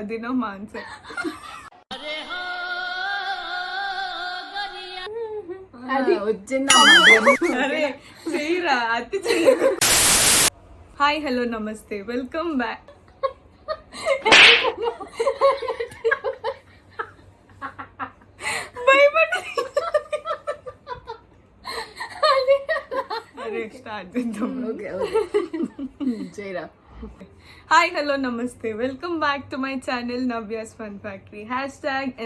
అదినో మాన్సర్. అది వచ్చిందా? అరే చెయ్యరా, అతి చెయ్యి. హాయ్, హలో, నమస్తే, వెల్కమ్ బ్యాక్. అరే స్టార్ట్ చేద్దాం. చేయరా. హాయ్, హలో, నమస్తే, welcome back to my channel Navya's fun factory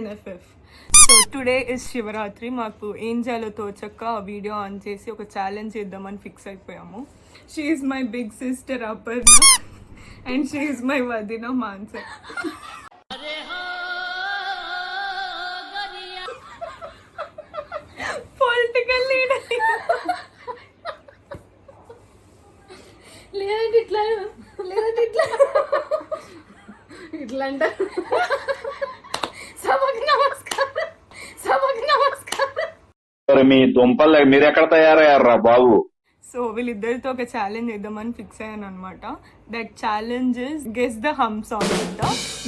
#NFF. So today is Shivaratri. మాకు ఏం చేయాలో తోచక్క వీడియో ఆన్ చేసి ఒక ఛాలెంజ్ చేద్దామని ఫిక్స్ అయిపోయాము. She is my big sister Aparna and she is my వదిన మాన్సర్. Political leader. లేదంటే ఇట్లా, లేదంటే ఇట్లా ఇట్లా అంటారు. సభకు నమస్కారం, సభకు నమస్కారం. మీ దుంపలు మీరు ఎక్కడ తయారయ్యారా బాబు? సో వీళ్ళిద్దరితో ఒక ఛాలెంజ్ చేద్దామని ఫిక్స్ అయ్యాను అనమాట. That challenge is guess the hum song అంట.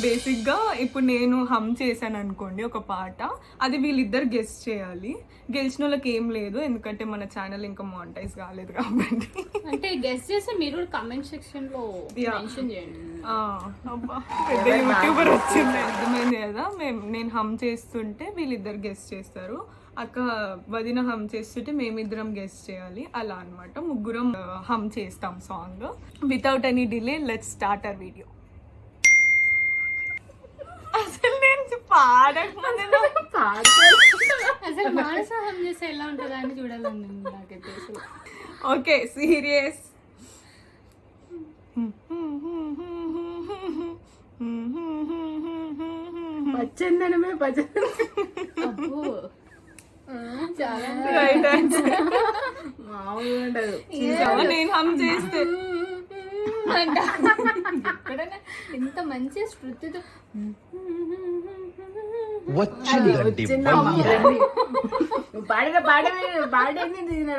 బేసిక్గా ఇప్పుడు నేను హమ్ చేశాను అనుకోండి ఒక పాట, అది వీళ్ళిద్దరు గెస్ చేయాలి. గెలిచిన వాళ్ళకి ఏం లేదు, ఎందుకంటే మన ఛానల్ ఇంకా మానిటైజ్ కాలేదు కాబట్టి. అంటే గెస్ చేసి మీరు కామెంట్ సెక్షన్ లో మెన్షన్ చేయండి. అబ్బా, పెద్ద యూట్యూబర్ వచ్చింది, అర్థమైంది కదా. నేను హమ్ చేస్తుంటే వీళ్ళిద్దరు గెస్ చేస్తారు, అక్క వదిన హమ్ చేస్తుంటే మేమిద్దరం గెస్ చేయాలి, అలా అనమాట. ముగ్గురం హమ్ చేస్తాం song. Without any delay let's start our video. అసలు నేను అసలు మానస హమ్ చేస్తే ఎలా ఉంటుందా అని చూడాలని నాకైతే. Okay, serious. పచ్చందనమే అబ్బో చాలా రైట్ ఆన్సర్. మామూలుగా ఉండదు. నేను హమ్ చేస్తే ఎక్కడైనా ఎంత మంచి శృతితో పాడిన పాడేది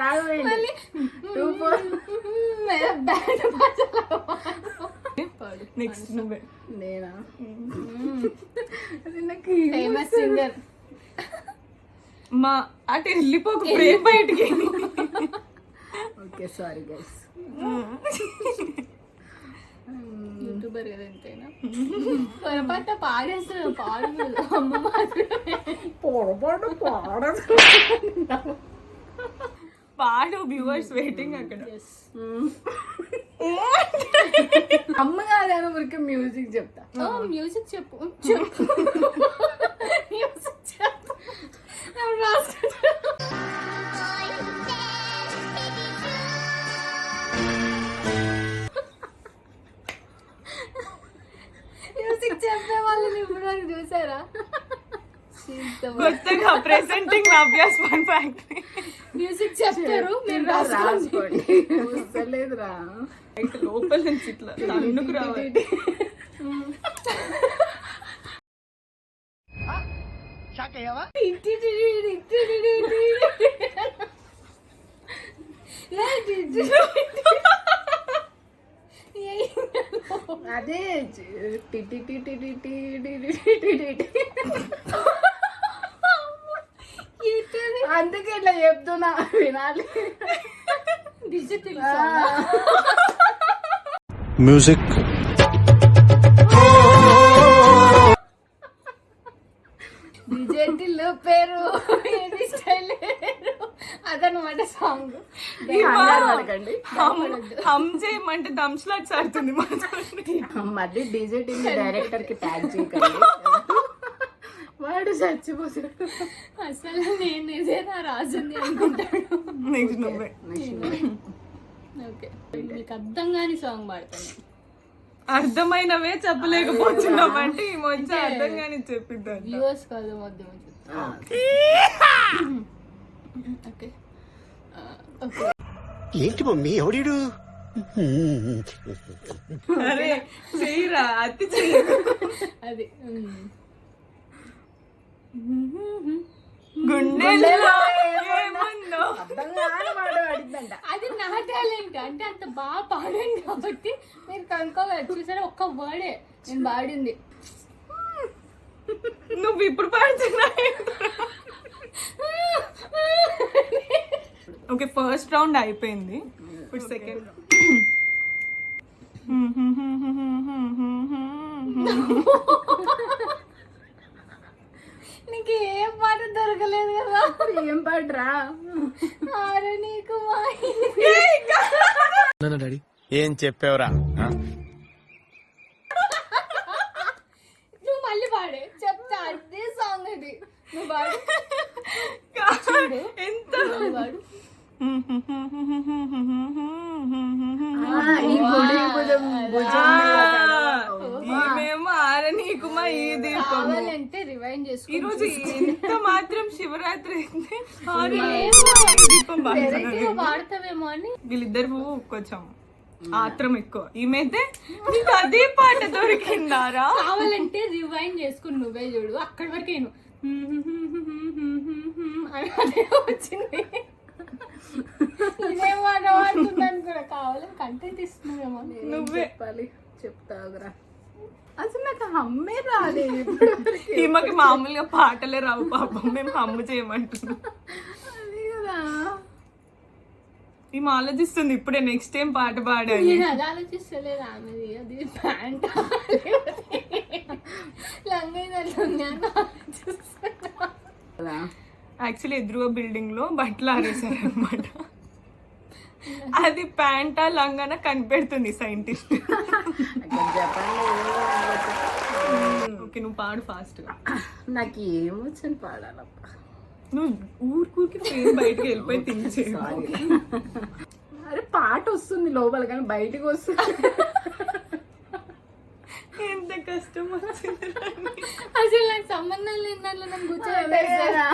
రాకపోయింది. నెక్స్ట్ నువ్వే. నేనా? Famous singer. మా అటు వెళ్ళిపోక ప్రేమ బయటికి. Okay, sorry guys. యూట్యూబర్ కదా ఎంతైనా. పొరపాటు పాడేస్తారు, పాడదు. అమ్మ పొరపాటు పాడదు. పాడు, వ్యూవర్స్ వెయిటింగ్ అక్కడ. అమ్మ కాదని ఊరికి మ్యూజిక్ చెప్తా. మ్యూజిక్ చెప్పు, చెప్పు మ్యూజిక్ చెప్పు. మ్యూజిక్ చెప్పే వాళ్ళని ఇప్పుడు వరకు చూసారా? కొత్తగా presenting Navya's fun factory. Music చెప్తారు, మీరు రాసుకోండి. చూస్తలేదురా లోపల నుంచి ఇట్లా తన్నుకు రావాలి. అదే అందుకే ఇట్లా చెప్తున్నా, వినాలి. Digital music. డిజిటల్ పేరు ఏది స్టైల్ అదనమాట సాంగ్. హమ్ చేయమంటే దంస్లాట్స్ ఆడుతుంది మళ్ళీ డిజిటల్ డైరెక్టర్ కి ట్యాగ్ చేయకండి, వాడు చచ్చిపోతాడు. అసలు నేను ఇదే నా రాజుంది అనుకుంటాడు. నెక్స్ట్ నువ్వే. ఓకే, మీకు అర్థం కాని సాంగ్ పాడతాను. అర్థమైనవే చెప్పలేకపోతున్నామంటే ఈ మధ్య అర్థం కానీ చెప్పిద్దాం. వ్యూవర్స్ కాదు మధ్య ఓకే. ఏంటి మమ్మీ ఎవడీడు? అరే చెయ్యరా, అతి చెయ్యి. అది గుండెల్లో ఏముందో అది నా టాలెంట్. అంటే అంత బాగా పాడాను కాబట్టి మీరు కనుక్కోవాలి. చూసారా, ఒక్క వర్డే నేను పాడింది. నువ్వు ఇప్పుడు పాడుతున్నా. ఓకే, ఫస్ట్ రౌండ్ అయిపోయింది. ఇప్పుడు సెకండ్. నీకు ఏం పాట దొరకలేదు కదా. ఏం పాడరా? ఆరు నీకు డాడీ ఏం చెప్పావురా? నువ్వు మళ్ళీ పాడే, చెప్తా. అదే సాంగ్ ఇది. నువ్వు పాడు. ఎంత మళ్ళీ పాడు. మేము ఆరనీకుమా ఈ దీపము. కావాలంటే రివైండ్ చేసుకో. ఈ రోజు ఎంత మాత్రం శివరాత్రి అయింది, దీపం వెరైటీగా పాడతావేమో అని. వీళ్ళిద్దరు కొంచెం ఆత్రం ఎక్కువ. ఈమెతే నీకు అదే పాట దొరికిందారా? కావాలంటే రివైండ్ చేసుకుని నువ్వే చూడు. అక్కడి వరకు అదే వచ్చింది. ఇదేం మాట వాడుతున్నాను కూడా. కావాలని కంటెంట్ ఇస్తున్నావేమో. నువ్వే చెప్పాలి, చెప్తావురా. అసలు నాకు హమ్మే రాలేదు. ఈమెకి మామూలుగా పాటలే రావు పాపం, మేము హమ్ము చేయమంటున్నాం. అదే కదా. ఈమె ఆలోచిస్తుంది ఇప్పుడే నెక్స్ట్ టైం పాట పాడాలి. నేను అది ఆలోచిస్తలేదు. ఆమెది అది ప్యాంట్ యాక్చువల్లీ ఎదురుగా బిల్డింగ్ లో బట్టలు ఆరేసారు అనమాట. అది ప్యాంటా లంగాన కనిపెడుతుంది సైంటిస్ట్. ఓకే, నువ్వు పాడు ఫాస్ట్ గా. నాకు ఏమొచ్చని పాడాలప్ప. నువ్వు ఊరికి ఫ్రేమ్ బయటకు వెళ్ళిపోయి తినేసి. అరే పాట వస్తుంది లోపల కానీ బయటకు వస్తుంది. ఎంత కష్టం వచ్చింది. అసలు నాకు సంబంధం లేని దాంట్లో నన్ను కూర్చోబెట్టేసారా?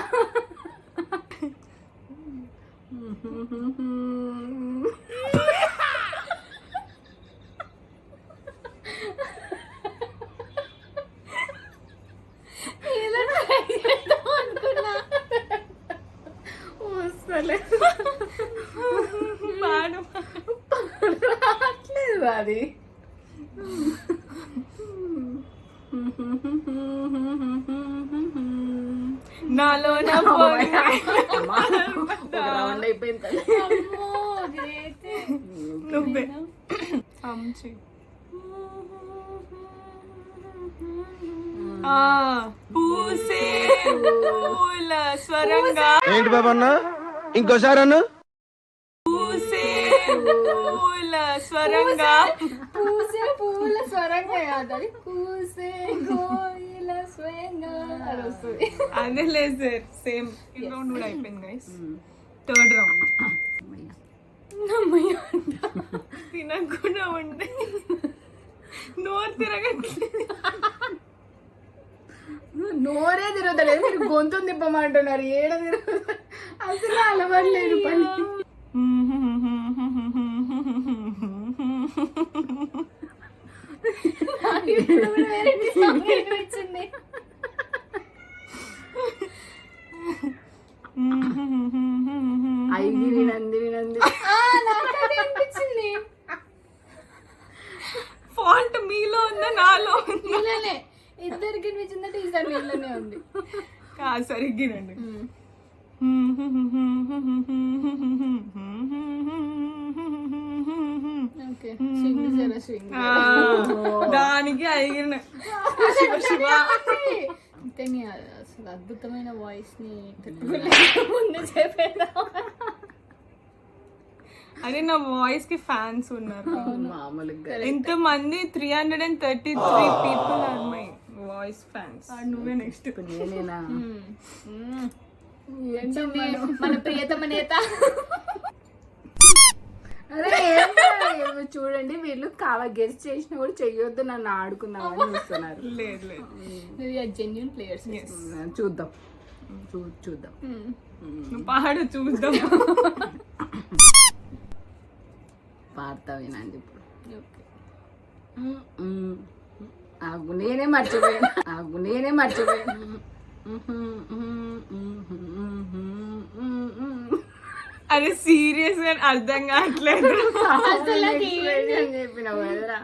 ఏదో try చేద్దాం అనుకున్నా. వస్తలే పాడు. రావట్లేదు అది. నాలో రౌండ్ అయిపోయింది. అమ్మో, great. నువ్వే అమ్చి. పూసే పూల స్వరంగా. ఏంటి బాబన్న ఇంకోసారి అన్న? పూసే పూల స్వరంగా. పూసే పువ్వుల స్వరంగా కాదు, అది కూసే కోయిల స్వయంగా అని వస్తుంది. అదే లేదు సార్, సేమ్. ఈ రౌండ్ కూడా అయిపోయింది గైస్. Third round. తినకుండా ఉంటే నోరు తిరగట్లేదు. నోరే తిరగలేదు, మీరు గొంతు తిప్పమంటున్నారు. ఏడ తిరగదు అసలు అలవాట్లేదు పని. ఇప్పుడు కూడా వెరైటీ సాంగ్ వినిపించింది. ఐగిరి నందిని నందిని. నాకు అది వినిపించింది. ఫాంట్ మీలో ఉందా నాలో ఉందా? వీళ్ళనే ఇద్దరికి వినిపించిందంటే ఈసారి వీళ్ళనే ఉంది. కాదు, సరిగ్గినండి. ఓకే, స్వింగ్ జరా స్వింగ్. దానికి అడిగిన అంటే నీ అసలు అద్భుతమైన వాయిస్ ని పెట్టుకోలేదు ముందే చెప్పేదా. అరే నా వాయిస్ కి ఫ్యాన్స్ ఉన్నారు మామూలుగా ఎంతమంది. 333 people are my voice fans. నువ్వే నెక్స్ట్. నేనేనా? మన ప్రియతమ నేత. అరే చూడండి, వీళ్ళు గెస్ట్ చేసినా కూడా చెయ్యొద్దు, నన్ను ఆడుకుందామని చూస్తున్నారు. లేదు లేదు, జెన్యూన్ ప్లేయర్స్. చూద్దాం చూద్దాం. నువ్వు పాడు చూద్దాం. పాడతా వినండి ఇప్పుడు. నేనే మర్చిపోయాను. అరే సీరియస్ గా అర్థం కావట్లేదు. చెప్పినావు కదరా.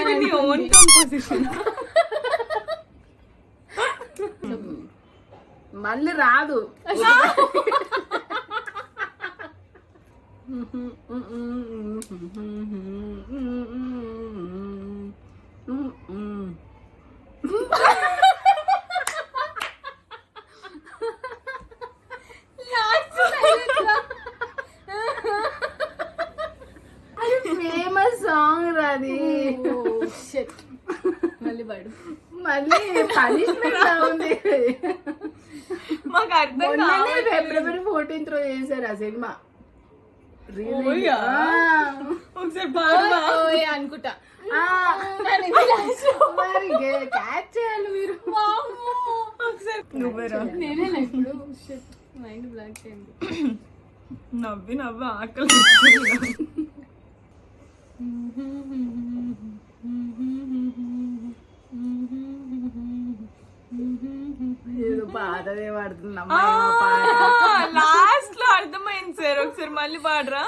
ఇది నీ ఓన్ కంపోజిషన్. మళ్ళీ రాదు. అది ఫేమస్ సాంగ్ రాది. మళ్ళీ పడు. మళ్ళీ పనిష్మెంట్ ఉంది. మాకు అర్థం మొన్ననే ఫిబ్రవరి 14th రోజు చేశారు ఆ సినిమా. ఓయ్యా. ఒకసారి పాడవా? ఓయ్ అనుకుంటా. మరి క్యాచ్ చేయాలి మీరు. ఒకసారి నువ్వేరా. నేనే ఇప్పుడు మైండ్ బ్లాక్ అయింది. నవ్వి నవ్వి ఆకలి. ఏదో పాటదే పాడుతుంది లాస్ట్ లో అర్థమైంది సార్. ఒకసారి మళ్ళీ పాడరా.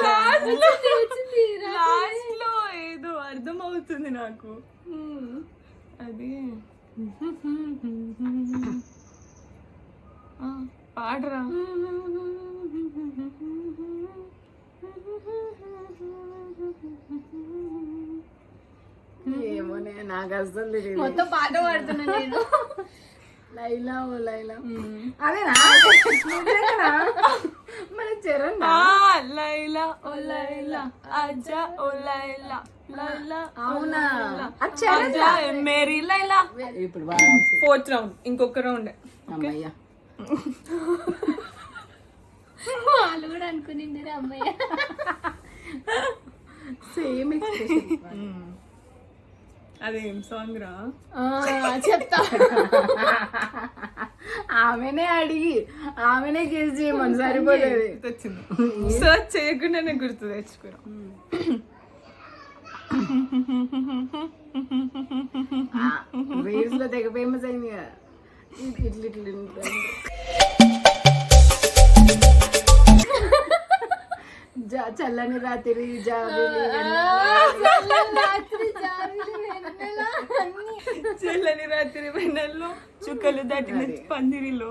లాస్ట్ లో ఏదో అర్థం అవుతుంది నాకు. అది పాడరా. ఏమోనే నాకు అసలు తెలియదు. మొత్తం పాట పాడుతున్నా నేను. లైలా ఓ లైలా అదేనా మన చరణ్. లైలా ఓ లైలా ఆజా ఓ లైలా లైలా అవునా ఆజా మేరీ లైలా. ఇప్పుడు బాగా 4th రౌండ్. ఇంకొక రౌండ్. అమ్మయ్యా వాళ్ళు కూడా అనుకునిండరు అమ్మయ్య. Same expression. అదేం సాంగ్ రా? చెప్తా. ఆమెనే అడిగి ఆమెనే గెస్ చేయమని సరిపోలేదు. వచ్చింది. సర్చ్ చేయకుండానే గుర్తు తెచ్చుకున్నాం. రీల్స్ లో తెగ ఫేమస్ అయింది కదా. ఇట్లా ఇట్లా చల్లని రాత్రి జాబిలి చల్లని రాత్రి వెన్నెల్లో చుక్కలు దాటిన పందిరిలో.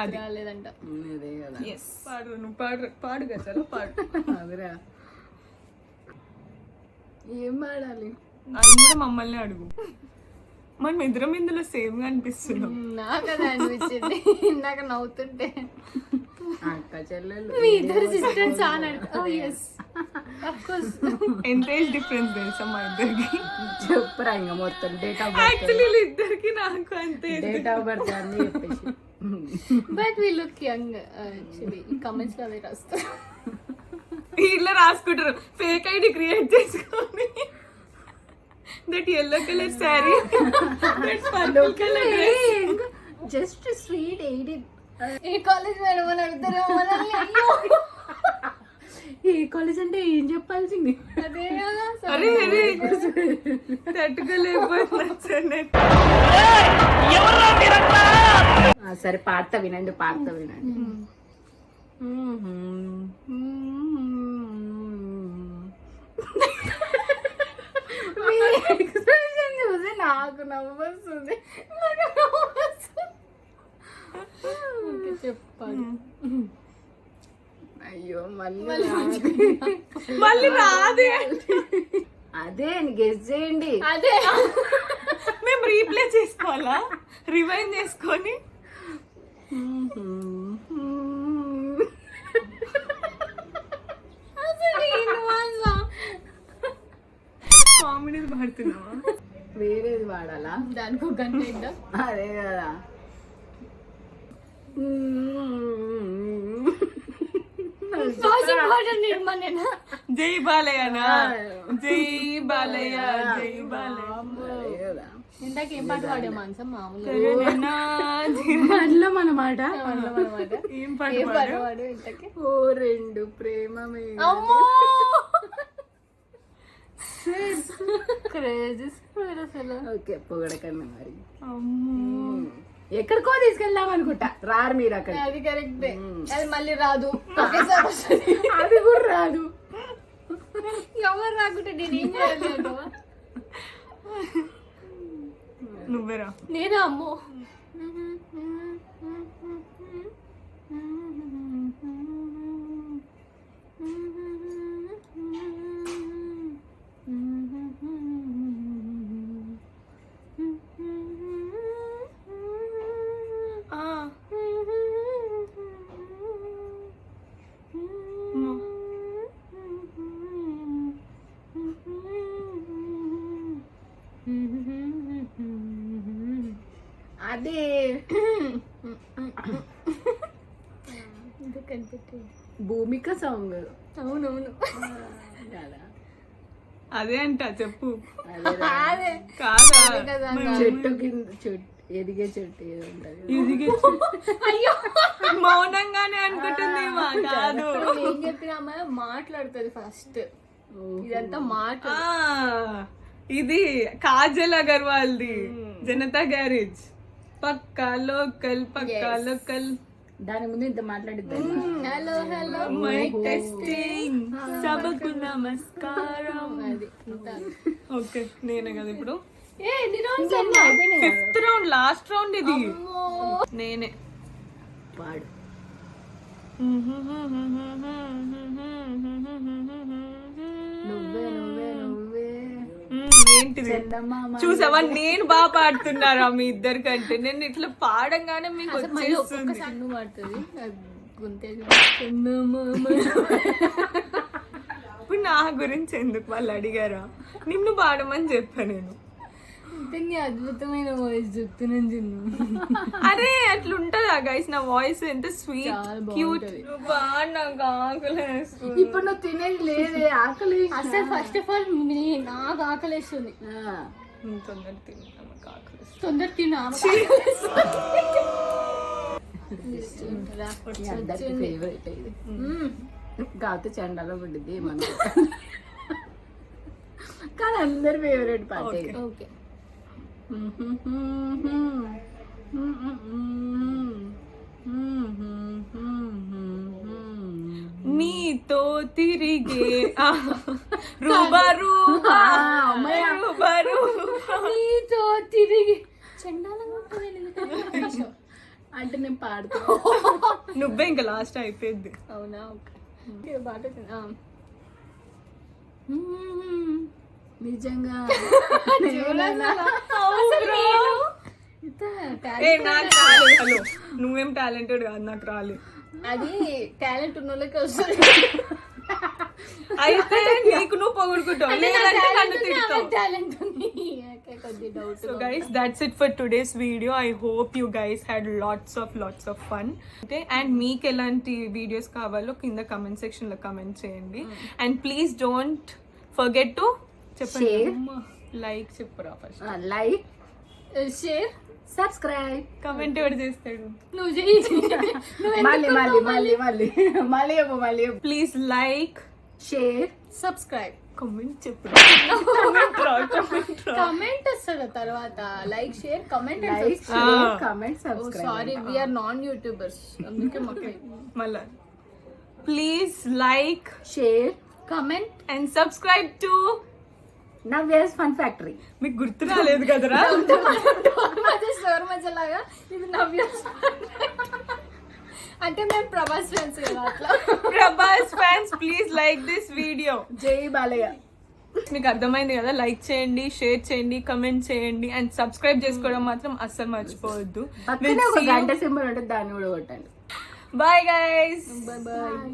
అది రాలేదంట. అదే కదా. ఎస్. పాడు నువ్వు పాడు కదా. చాలా పాడు. అదిరా ఏం పాడాలి? అది కూడా మమ్మల్ని అడుగు. మనం ఇద్దరం ఇందులో సేమ్ గా అనిపిస్తున్నాం. నాకు అది అనిపించింది ఇందాక నవ్వుతుంటే. అక్క చెల్లెలు మీ ఇద్దరు సిస్టర్స్ అని ఎంత ఏజ్ డిఫరెన్స్ తెలుసా మా ఇద్దరికి? చెప్పురా ఇంకా మొత్తం డేట్ ఆఫ్ బర్త్ యాక్చువల్లీ ఇద్దరికి నాకు అంతే. డేట్ ఆఫ్ బర్త్ అని చెప్పేసి. But we look young actually. Comments లో అదే రాస్తారు. ఇట్లా రాసుకుంటారు ఫేక్ ఐడి క్రియేట్ చేసుకొని. That yellow colour sari, that purple colour dress. Just sweet 18. A college madam అని అడుగుతారు మనల్ని. ఏ కాలేజ్ అంటే ఏం చెప్పాల్సింది? అదే కదా. అరే అరే తట్టుకోలేకపోతున్నా. సరే పాడతా వినండి, పాడతా వినండి. మీ ఎక్స్ప్రెషన్ చూసి నాకు నవ్వు వస్తుంది. చెప్పాలి. అయ్యో మళ్ళీ మళ్ళీ రాదే. అదే గెస్ చేయండి. అదే మేము రీప్లే చేసుకోవాలా? రివైండ్ చేసుకొని. కామెడీ పాడుతున్నావా? వేరేది వాడాలా? దానికి ఒక గంట ఇద్దాం. అదే కదా. జై బాలయ్యనా? జై బాలయ్య జై బాలయ్య. అదే కదా. ఇందాక ఏం పాట పాడే మాంసం మామూలు మనలో మన మాట. ఏం పాట ఏం పాట పాడు? పాడు ఇంతకి. ఓ రెండు ప్రేమమే. క్రేజీ అసలు. ఓకే పొగడకండి మరి. అమ్మో. ఎక్కడికో తీసుకెళ్దాం అనుకుంటా, రారు మీరు అక్కడ. అది కరెక్టే, అది మళ్ళీ రాదు, ఒకేసారి వస్తుంది. అది కూడా రాదు. ఎవరు రాకుంటే నేను ఏం చేయాలి అంటావా? నువ్వేరా. నేనా అమ్మో. అదే భూమిక సాంగ్. అవునవును, అదే అంట చెప్పు. అదే కాదా చెట్టు కింద ఎదిగే చెట్టు ఏదో ఉంటది. ఇదిగే అయ్యో మౌనంగానే అనుకుంటుంది మా కాదు. ఏం చెప్పిన అమ్మాయి మాట్లాడుతుంది ఫస్ట్, ఇదంతా మాట. ఇది కాజల్ అగర్వాల్ది జనతా గ్యారేజ్. పక్కా లోకల్ పక్కా లోకల్. దాని ముందు ఇంత మాట్లాడిద్దాం. హలో హలో మైక్ టెస్టింగ్ సభకు నమస్కారం. అది ఓకే నేనే కదా ఇప్పుడు. ఏ ఎన్ని rounds fifth round, last round ఇది. నేనే పాడు. నువ్వే నువ్వే నువ్వే ఏంటిది చందమామ. చూసావా, నేను బాగా పాడుతున్నారా మీ ఇద్దరి కంటే? నేను ఇట్లా పాడంగానే మీకు వచ్చేస్తుంది. సన్ను పడుతుంది గుంతే. ఇప్పుడు నా గురించి ఎందుకు వాళ్ళు అడిగారా? నిన్ను పాడమని చెప్పా నేను. నీ అద్భుతమైన వాయిస్ చెప్తున్నాను చిన్ను. అరే అట్లుంటదా గైస్? నా వాయిస్ ఎంత స్వీట్ క్యూట్. నాకు ఆకలేస్తుంది. ఇప్పుడు నువ్వు తినేది లేదే, ఆకలి. అసలు ఫస్ట్ ఆఫ్ ఆల్ నాకు ఆకలేస్తుంది. తొందర తిన్నా, నాకు ఆకలేస్తుంది. తొందర తిన్నా. అందరికి ఫేవరెట్ ఇది. కాకపోతే చండాలో పడ్డది మనకు, కానీ అందరి ఫేవరెట్ పాట. ఓకే నీతో తిరిగే రూబరూబా నీతో తిరిగి చండాలంగా ఉంటుంది. అంటే నేను పాడుతా. నువ్వే ఇంకా లాస్ట్ అయిపోయింది. అవునా? ఓకే బాగా నిజంగా నాకు రాలేదు. హలో, నువ్వేం టాలెంటెడ్ కాదు, నాకు రాలేదు. అది టాలెంట్ ఉన్న వాళ్ళకి వస్తుంది. అయితే నీకు నువ్వు పొగుడుకుంటావు, లేదంటే నన్ను తిడతావు. టాలెంట్ ఉంది. కొద్ది doubt. So guys, that's it for today's video. I hope you guys had lots of fun. Okay, and మీకు ఎలాంటి వీడియోస్ కావాలో కింద కమెంట్ సెక్షన్ లో కమెంట్ చేయండి. And please don't forget to like చెప్పురా first. Like, share, subscribe, comment ఎవరు చేస్తాడు? నువ్వు చెయ్యి. మళ్ళీ please like, share, subscribe, comment చెప్పు. కమెంట్ వస్తుంది తర్వాత. Like, share, comment. Comment, subscribe. Sorry, we are non YouTubers, అందుకే మాకు. మళ్ళా please like, share, comment and subscribe to Navya's fun factory. మీకు గుర్తు రాలేదు కదరా? స్టోర్ మధ్యలాగా ఇది నవ్య. అంటే మేము ప్రభాస్ ఫ్యాన్స్ కదా, అట్లా. Prabhas fans please like this video. జై బాలయ్య. మీకు అర్థమైంది కదా? లైక్ చేయండి, షేర్ చేయండి, కమెంట్ చేయండి, అండ్ సబ్స్క్రైబ్ చేసుకోవడం మాత్రం అస్సలు మర్చిపోవద్దు. పక్కనే ఒక గంట సింబల్ ఉంటుంది, దాన్ని కూడా కొట్టండి. Bye guys. Bye bye.